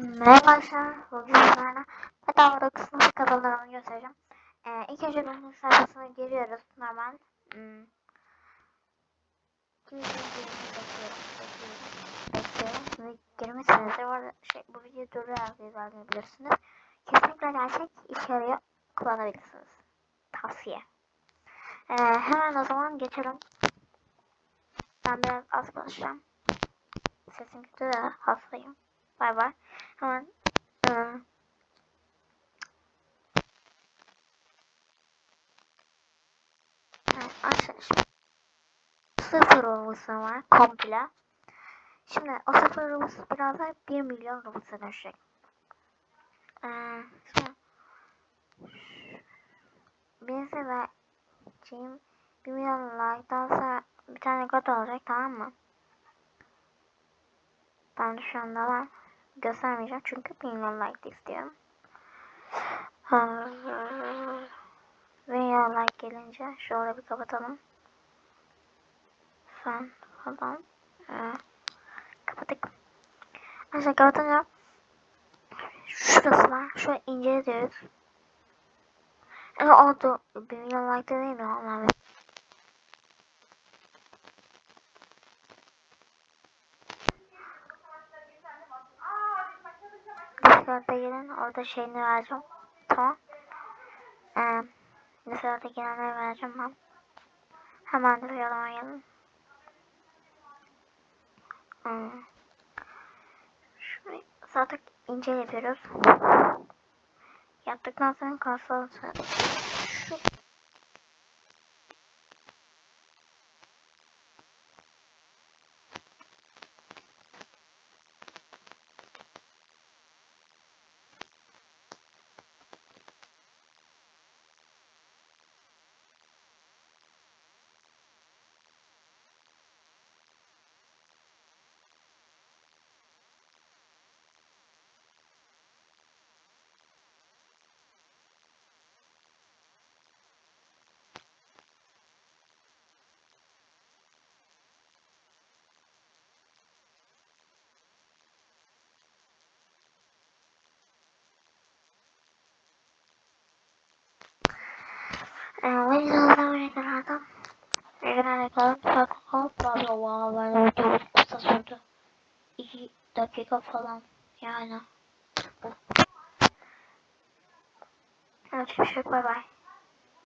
Merhaba arkadaşlar, bugün sizlerle bedava dokuzuncu kazanlarını göstereceğim. İlk önce benim sayfasına giriyoruz, normal. Şimdi bekliyorum. Girmişsinizdir, bu arada bu videoyu durdurarak izleyebilirsiniz. Kesinlikle gerçek, işe yarıyor, kullanabilirsiniz. Tavsiye. Hemen o zaman geçelim. Ben biraz az konuşacağım. Sesim kötü de hastayım. Bay bay. Hemen arkadaşlar, sıfır robux'u var komple. Şimdi o sıfır robux biraz daha 1 milyon robux'a dönecek. Şimdi birisi vereceğim 1 milyon like'dan sonra bir tane kod olacak, tamam mı? Ben de şu anda var. Göstermeyeceğim çünkü 1 milyon like istiyorum. 1 milyon like gelince şöyle bir kapatalım. Fan falan. Kapattık. Aşağı kapatınca şurası var. Şöyle incele diyoruz. Oldu. 1 milyon like değil mi? Onlar Discord'a gelin. Orada şeyini vereceğim. Tamam. Discord'a gelenleri vereceğim ben. Hemen de yollama gelin. Şurayı zaten ince yapıyoruz. Yaptıktan sonra kalsın. Şu videolardan öğretilerden genelde kalıp kalıp bağlı çok kısa sürdü. 2 dakika falan yani. Evet, bay bay.